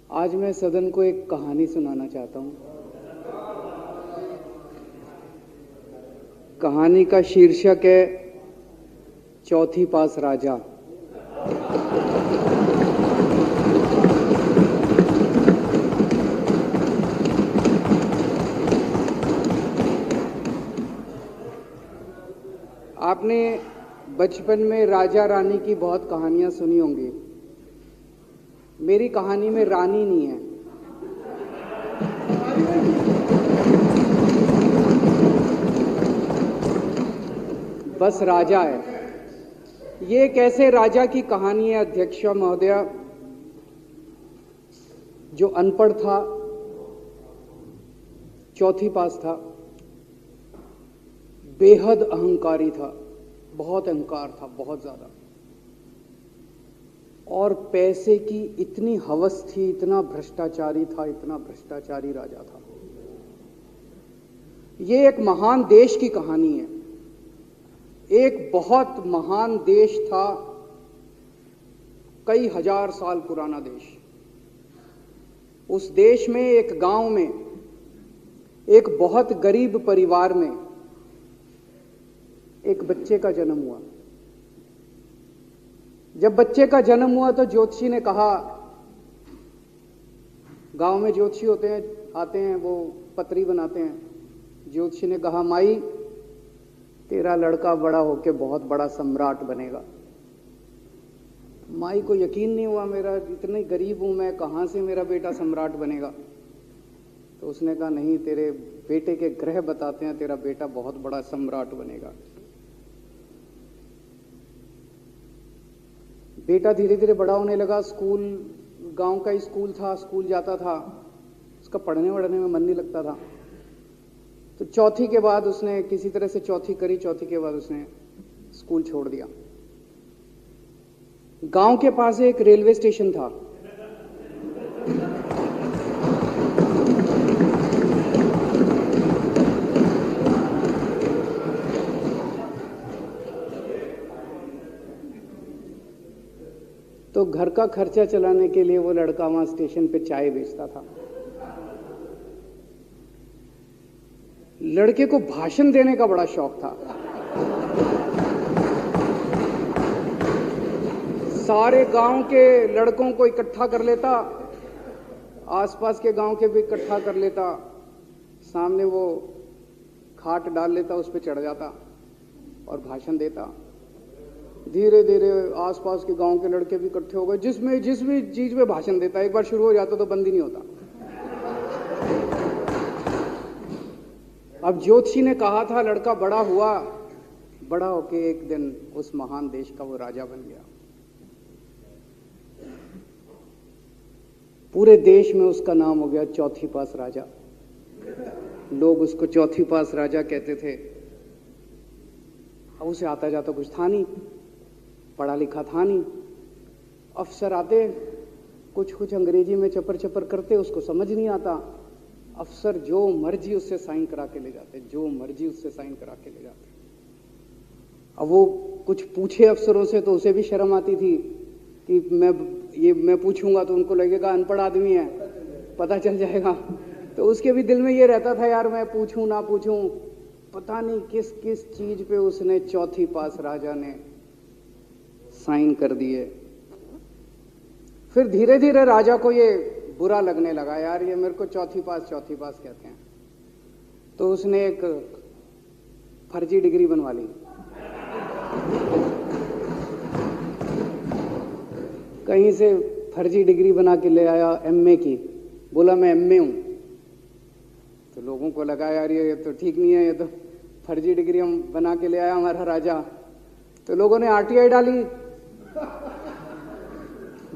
आज मैं सदन को एक कहानी सुनाना चाहता हूँ। कहानी का शीर्षक है चौथी पास राजा। आपने बचपन में राजा रानी की बहुत कहानियां सुनी होंगी। मेरी कहानी में रानी नहीं है, बस राजा है। ये एक ऐसे राजा की कहानी है अध्यक्ष महोदया, जो अनपढ़ था, चौथी पास था, बेहद अहंकारी था, बहुत अहंकार था, बहुत ज्यादा, और पैसे की इतनी हवस थी, इतना भ्रष्टाचारी था, इतना भ्रष्टाचारी राजा था। ये एक महान देश की कहानी है। एक बहुत महान देश था, कई हजार साल पुराना देश। उस देश में एक गांव में एक बहुत गरीब परिवार में एक बच्चे का जन्म हुआ। जब बच्चे का जन्म हुआ तो ज्योतिषी ने कहा, गांव में ज्योतिषी होते हैं, आते हैं, वो पतरी बनाते हैं। ज्योतिषी ने कहा, माई तेरा लड़का बड़ा होके बहुत बड़ा सम्राट बनेगा। माई को यकीन नहीं हुआ, मेरा इतने गरीब हूं मैं, कहां से मेरा बेटा सम्राट बनेगा। तो उसने कहा, नहीं, तेरे बेटे के ग्रह बताते हैं तेरा बेटा बहुत बड़ा सम्राट बनेगा। बेटा धीरे धीरे बड़ा होने लगा। स्कूल, गांव का ही स्कूल था, स्कूल जाता था, उसका पढ़ने वढ़ने में मन नहीं लगता था। तो चौथी के बाद उसने किसी तरह से चौथी करी, चौथी के बाद उसने स्कूल छोड़ दिया। गांव के पास एक रेलवे स्टेशन था। तो घर का खर्चा चलाने के लिए वो लड़का वहां स्टेशन पे चाय बेचता था। लड़के को भाषण देने का बड़ा शौक था। सारे गांव के लड़कों को इकट्ठा कर लेता, आसपास के गांव के भी इकट्ठा कर लेता, सामने वो खाट डाल लेता, उस पर चढ़ जाता और भाषण देता। धीरे धीरे आसपास के गांव के लड़के भी इकट्ठे हो गए। जिस भी चीज में भाषण देता, एक बार शुरू हो जाता तो बंद ही नहीं होता। अब ज्योतिषी ने कहा था, लड़का बड़ा हुआ, बड़ा होके एक दिन उस महान देश का वो राजा बन गया। पूरे देश में उसका नाम हो गया चौथी पास राजा। लोग उसको चौथी पास राजा कहते थे। अब उसे आता जाता कुछ था नहीं, पढ़ा लिखा था नहीं। अफसर आते, कुछ अंग्रेजी में चपर चपर करते, उसको समझ नहीं आता। अफसर जो मर्जी उससे साइन करा के ले जाते, जो मर्जी उससे साइन करा के ले जाते। अब वो कुछ पूछे अफसरों से तो उसे भी शर्म आती थी कि मैं पूछूंगा तो उनको लगेगा अनपढ़ आदमी है, पता चल जाएगा। तो उसके भी दिल में ये रहता था, यार मैं पूछूं ना पूछूं। पता नहीं किस किस चीज पे उसने चौथी पास राजा ने साइन कर दिए। फिर धीरे धीरे राजा को ये बुरा लगने लगा, यार ये मेरे को चौथी पास कहते हैं। तो उसने एक फर्जी डिग्री बनवा ली। कहीं से फर्जी डिग्री बना के ले आया, एमए की। बोला मैं एमए हूं। तो लोगों को लगा, यार ये तो ठीक नहीं है, ये तो फर्जी डिग्री हम बना के ले आया हमारा राजा। तो लोगों ने आरटीआई डाली।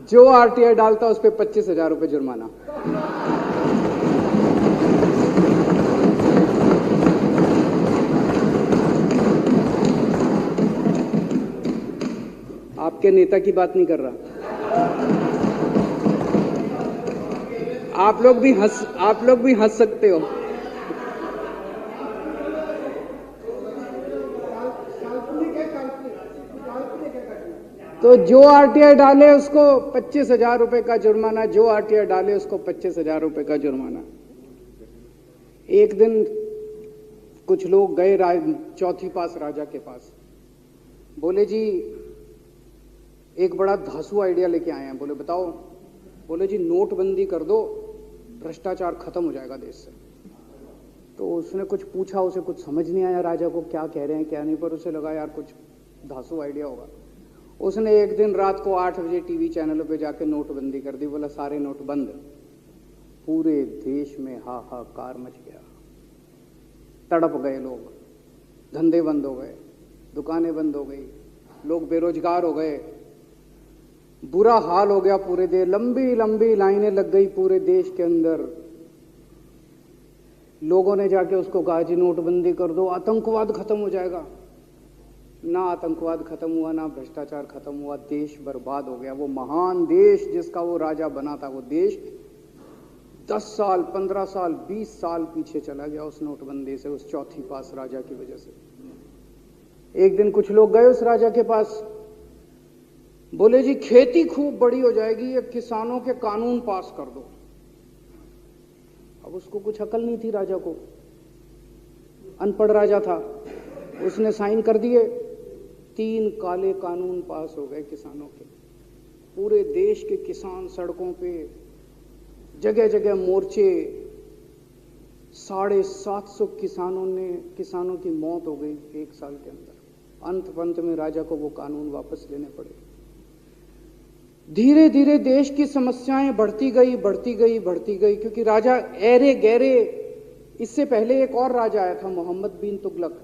जो आरटीआई डालता उस पर 25,000 रुपये जुर्माना। आपके नेता की बात नहीं कर रहा। आप लोग भी हंस सकते हो। तो तो जो आरटीआई डाले उसको 25,000 रुपए का जुर्माना, जो आरटीआई डाले उसको 25,000 रुपए का जुर्माना। एक दिन कुछ लोग गए चौथी पास राजा के पास, बोले जी एक बड़ा धांसू आइडिया लेके आए हैं। बोले बताओ। बोले जी नोटबंदी कर दो, भ्रष्टाचार खत्म हो जाएगा देश से। तो उसने कुछ पूछा, उसे कुछ समझ नहीं आया राजा को क्या कह रहे हैं क्या नहीं, पर उसे लगा यार कुछ धांसू आइडिया होगा। उसने एक दिन रात को 8 बजे टीवी चैनलों पे जाके नोटबंदी कर दी। बोला सारे नोट बंद। पूरे देश में हाहाकार मच गया, तड़प गए लोग, धंधे बंद हो गए, दुकानें बंद हो गई, लोग बेरोजगार हो गए, बुरा हाल हो गया पूरे देश। लंबी लंबी लाइनें लग गई पूरे देश के अंदर। लोगों ने जाके उसको कहा जी नोटबंदी कर दो, आतंकवाद खत्म हो जाएगा। ना आतंकवाद खत्म हुआ, ना भ्रष्टाचार खत्म हुआ, देश बर्बाद हो गया। वो महान देश जिसका वो राजा बना था, वो देश 10 साल 15 साल 20 साल पीछे चला गया उस नोटबंदी से, उस चौथी पास राजा की वजह से। एक दिन कुछ लोग गए उस राजा के पास, बोले जी खेती खूब बड़ी हो जाएगी, ये किसानों के कानून पास कर दो। अब उसको कुछ अकल नहीं थी राजा को, अनपढ़ राजा था। उसने साइन कर दिए, 3 काले कानून पास हो गए किसानों के। पूरे देश के किसान सड़कों पे, जगह जगह मोर्चे, 750 किसानों की मौत हो गई 1 साल के अंदर। अंत में राजा को वो कानून वापस लेने पड़े। धीरे धीरे देश की समस्याएं बढ़ती गई, क्योंकि राजा ऐरे गहरे। इससे पहले एक और राजा आया था मोहम्मद बिन तुगलक,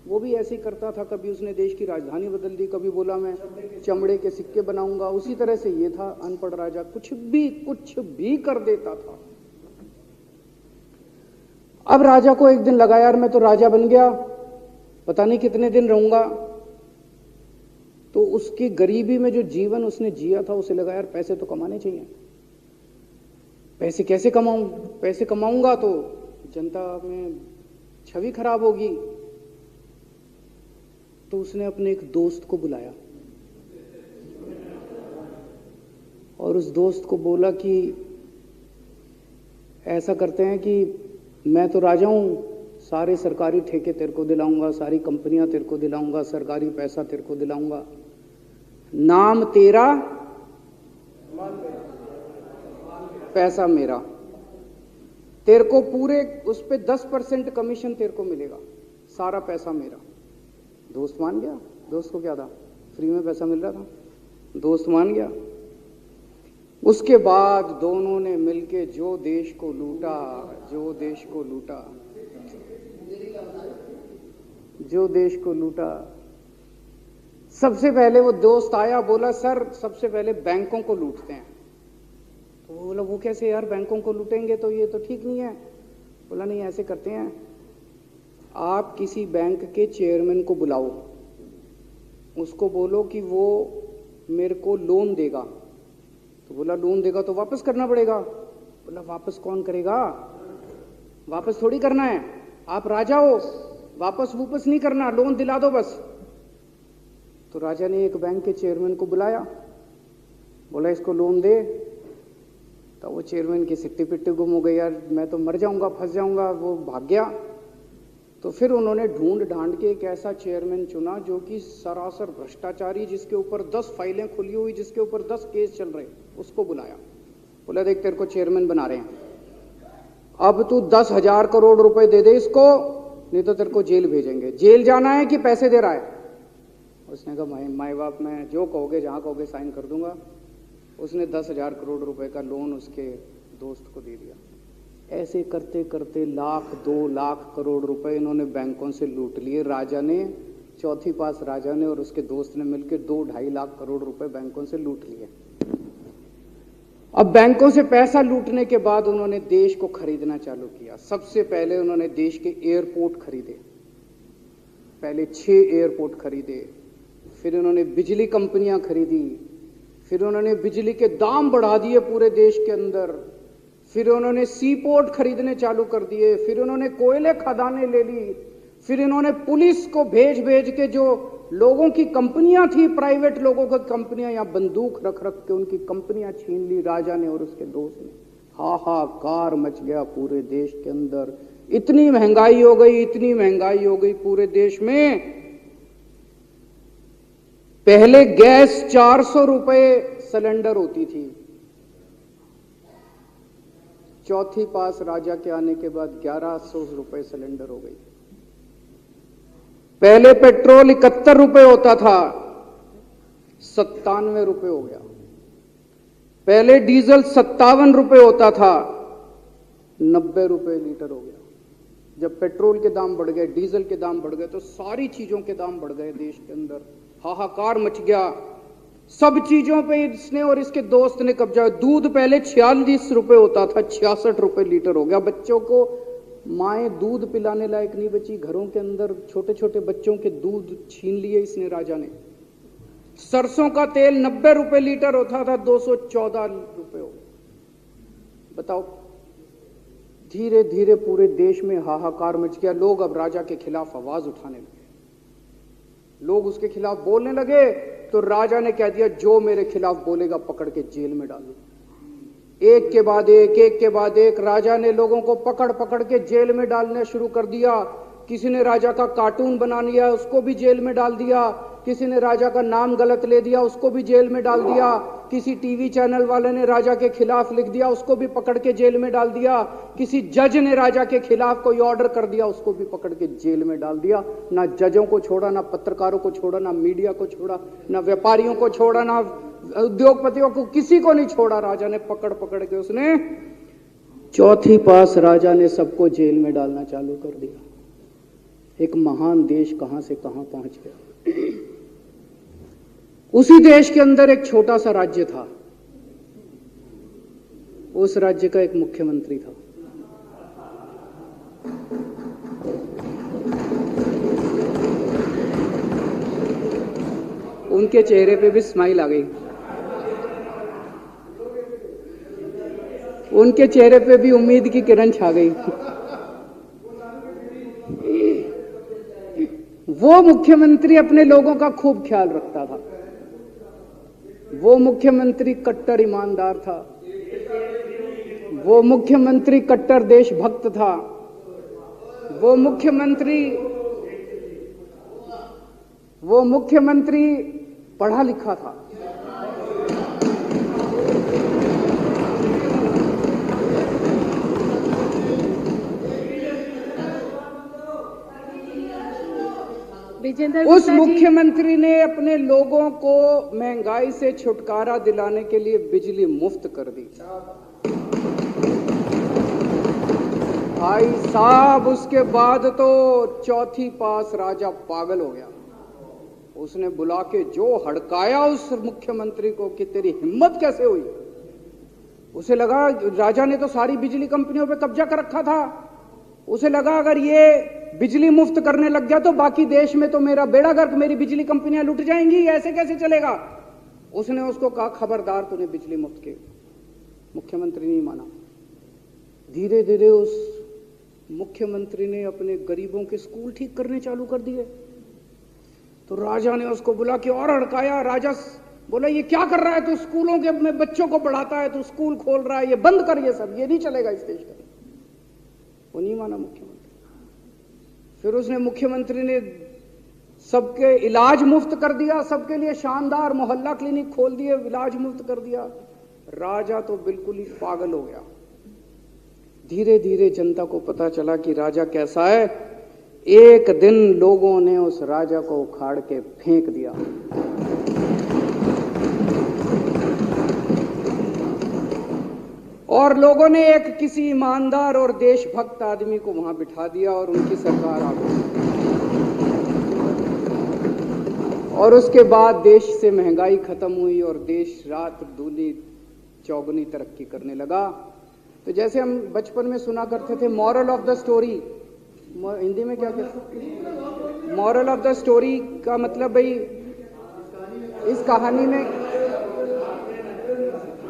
वो भी ऐसे ही करता था। कभी उसने देश की राजधानी बदल दी, कभी बोला मैं चमड़े के सिक्के बनाऊंगा। उसी तरह से ये था अनपढ़ राजा, कुछ भी कर देता था। अब राजा को एक दिन लगा यार मैं तो राजा बन गया, पता नहीं कितने दिन रहूंगा। तो उसकी गरीबी में जो जीवन उसने जिया था, उसे लगा यार पैसे तो कमाने चाहिए। पैसे कैसे कमाऊं? पैसे कमाऊंगा तो जनता में छवि खराब होगी। तो उसने अपने एक दोस्त को बुलाया और उस दोस्त को बोला कि ऐसा करते हैं कि मैं तो राजा हूं, सारे सरकारी ठेके तेरे को दिलाऊंगा, सारी कंपनियां तेरे को दिलाऊंगा, सरकारी पैसा तेरे को दिलाऊंगा। नाम तेरा, पैसा मेरा। तेरे को पूरे उस पे 10% कमीशन तेरे को मिलेगा, सारा पैसा मेरा। दोस्त मान गया। दोस्त को क्या था, फ्री में पैसा मिल रहा था, दोस्त मान गया। उसके बाद दोनों ने मिलके जो देश को लूटा। सबसे पहले वो दोस्त आया, बोला सर सबसे पहले बैंकों को लूटते हैं। तो वो बोला वो कैसे यार, बैंकों को लूटेंगे तो ये तो ठीक नहीं है। बोला नहीं ऐसे करते हैं, आप किसी बैंक के चेयरमैन को बुलाओ, उसको बोलो कि वो मेरे को लोन देगा। तो बोला लोन देगा तो वापस करना पड़ेगा। बोला वापस कौन करेगा, वापस थोड़ी करना है, आप राजा हो, वापस नहीं करना, लोन दिला दो बस। तो राजा ने एक बैंक के चेयरमैन को बुलाया, बोला इसको लोन दे। तो वो चेयरमैन की सिट्टी पिट्टी गुम हो गई, यार मैं तो मर जाऊंगा, फंस जाऊंगा, वो भाग गया। तो फिर उन्होंने ढूंढ ढांड के एक ऐसा चेयरमैन चुना जो कि सरासर भ्रष्टाचारी, जिसके ऊपर 10 फाइलें खुली हुई, जिसके ऊपर 10 केस चल रहे, उसको बुलाया। बोला देख तेरे को चेयरमैन बना रहे हैं, अब तू 10,000 करोड़ रुपए दे दे इसको, नहीं तो तेरे को जेल भेजेंगे। जेल जाना है कि पैसे दे रहा है? उसने कहा माई बाप मैं जो कहोगे जहां कहोगे साइन कर दूंगा। उसने 10,000 करोड़ रुपए का लोन उसके दोस्त को दे दिया। ऐसे करते करते 1,00,000 2,00,000 करोड़ रुपए इन्होंने बैंकों से लूट लिए। राजा ने, चौथी पास राजा ने और उसके दोस्त ने मिलकर 2-2.5 लाख करोड़ रुपए बैंकों से लूट लिए। अब बैंकों से पैसा लूटने के बाद उन्होंने देश को खरीदना चालू किया। सबसे पहले उन्होंने देश के एयरपोर्ट खरीदे, पहले 6 एयरपोर्ट खरीदे, फिर उन्होंने बिजली कंपनियां खरीदी, फिर उन्होंने बिजली के दाम बढ़ा दिए पूरे देश के अंदर, फिर उन्होंने सी पोर्ट खरीदने चालू कर दिए, फिर उन्होंने कोयले खदानें ले ली, फिर इन्होंने पुलिस को भेज भेज के जो लोगों की कंपनियां थी, प्राइवेट लोगों की कंपनियां, यहां बंदूक रख रख के उनकी कंपनियां छीन ली राजा ने और उसके दोस्त ने। हाहाकार मच गया पूरे देश के अंदर। इतनी महंगाई हो गई, इतनी महंगाई हो गई पूरे देश में। पहले गैस 400 रुपए सिलेंडर होती थी, चौथी पास राजा के आने के बाद 1100 रुपए सिलेंडर हो गई। पहले पेट्रोल 71 रुपए होता था, 97 रुपए हो गया। पहले डीजल 57 रुपए होता था, 90 रुपए लीटर हो गया। जब पेट्रोल के दाम बढ़ गए, डीजल के दाम बढ़ गए, तो सारी चीजों के दाम बढ़ गए देश के अंदर। हाहाकार मच गया। सब चीजों पे इसने और इसके दोस्त ने कब्जा। दूध पहले 46 रुपए होता था, 66 रुपए लीटर हो गया। बच्चों को माएं दूध पिलाने लायक नहीं बची, घरों के अंदर छोटे छोटे बच्चों के दूध छीन लिए इसने राजा ने। सरसों का तेल 90 रुपए लीटर होता था, 214 रुपए हो गया। बताओ, धीरे धीरे पूरे देश में हाहाकार मच गया। लोग अब राजा के खिलाफ आवाज उठाने लगे, लोग उसके खिलाफ बोलने लगे। तो राजा ने कह दिया, जो मेरे खिलाफ बोलेगा पकड़ के जेल में डालो। एक के बाद एक राजा ने लोगों को पकड़ पकड़ के जेल में डालना शुरू कर दिया। किसी ने राजा का कार्टून बना लिया, उसको भी जेल में डाल दिया। किसी ने राजा का नाम गलत ले दिया, उसको भी जेल में डाल दिया। किसी टीवी चैनल वाले ने राजा के खिलाफ लिख दिया, उसको भी पकड़ के जेल में डाल दिया। किसी जज ने राजा के खिलाफ कोई ऑर्डर कर दिया, उसको भी पकड़ के जेल में डाल दिया। ना जजों को छोड़ा, ना पत्रकारों को छोड़ा, ना मीडिया को छोड़ा, ना व्यापारियों को छोड़ा, ना उद्योगपतियों को, किसी को नहीं छोड़ा। राजा ने पकड़ पकड़ के उसने चौथी पास राजा ने सबको जेल में डालना चालू कर दिया। एक महान देश कहां से कहां पहुंच गया। उसी देश के अंदर एक छोटा सा राज्य था, उस राज्य का एक मुख्यमंत्री था। उनके चेहरे पे भी स्माइल आ गई, उनके चेहरे पे भी उम्मीद की किरण छा गई। वो मुख्यमंत्री अपने लोगों का खूब ख्याल रखता था। वो मुख्यमंत्री कट्टर ईमानदार था। वो मुख्यमंत्री कट्टर देशभक्त था। वो मुख्यमंत्री पढ़ा लिखा था। उस मुख्यमंत्री ने अपने लोगों को महंगाई से छुटकारा दिलाने के लिए बिजली मुफ्त कर दी। भाई साहब, उसके बाद तो चौथी पास राजा पागल हो गया। उसने बुला के जो हड़काया उस मुख्यमंत्री को कि तेरी हिम्मत कैसे हुई। उसे लगा राजा ने तो सारी बिजली कंपनियों पे कब्जा कर रखा था। उसे लगा अगर ये बिजली मुफ्त करने लग गया तो बाकी देश में तो मेरा बेड़ा गर्क, मेरी बिजली कंपनियां लुट जाएंगी, ऐसे कैसे चलेगा। उसने उसको कहा, खबरदार, तूने बिजली मुफ्त के। मुख्यमंत्री नहीं माना। धीरे धीरे उस मुख्यमंत्री ने अपने गरीबों के स्कूल ठीक करने चालू कर दिए। तो राजा ने उसको बुला के और हड़काया। राजा बोला, ये क्या कर रहा है तू, स्कूलों के में बच्चों को पढ़ाता है, तू स्कूल खोल रहा है, ये बंद कर, ये सब, ये नहीं चलेगा इस देश का। वो नहीं माना मुख्यमंत्री। फिर उसने मुख्यमंत्री ने सबके इलाज मुफ्त कर दिया, सबके लिए शानदार मोहल्ला क्लिनिक खोल दिए, इलाज मुफ्त कर दिया। राजा तो बिल्कुल ही पागल हो गया। धीरे धीरे जनता को पता चला कि राजा कैसा है। एक दिन लोगों ने उस राजा को उखाड़ के फेंक दिया। और लोगों ने एक किसी ईमानदार और देशभक्त आदमी को वहां बिठा दिया और उनकी सरकार आ गई। और उसके बाद देश से महंगाई खत्म हुई और देश रात दूनी चौगुनी तरक्की करने लगा। तो जैसे हम बचपन में सुना करते थे, moral of the story, Hindi में क्या कहते, मॉरल ऑफ द स्टोरी का मतलब भाई इस कहानी में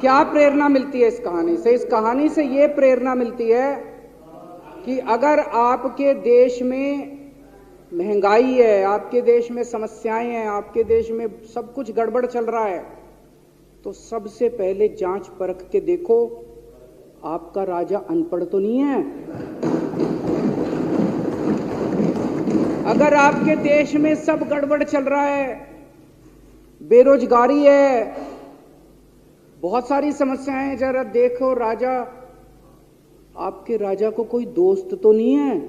क्या प्रेरणा मिलती है। इस कहानी से ये प्रेरणा मिलती है कि अगर आपके देश में महंगाई है, आपके देश में समस्याएं हैं, आपके देश में सब कुछ गड़बड़ चल रहा है, तो सबसे पहले जांच परख के देखो आपका राजा अनपढ़ तो नहीं है। अगर आपके देश में सब गड़बड़ चल रहा है, बेरोजगारी है, बहुत सारी समस्याएं हैं, जरा देखो राजा, आपके राजा को कोई दोस्त तो नहीं है।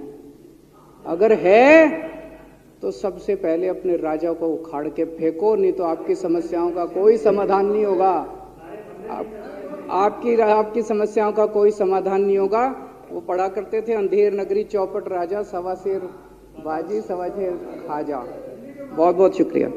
अगर है तो सबसे पहले अपने राजा को उखाड़ के फेंको, नहीं तो आपकी समस्याओं का कोई समाधान नहीं होगा। आपकी समस्याओं का कोई समाधान नहीं होगा। वो पढ़ा करते थे, अंधेर नगरी चौपट राजा, सवा शेर बाजी सवा शेर खाजा। बहुत बहुत शुक्रिया।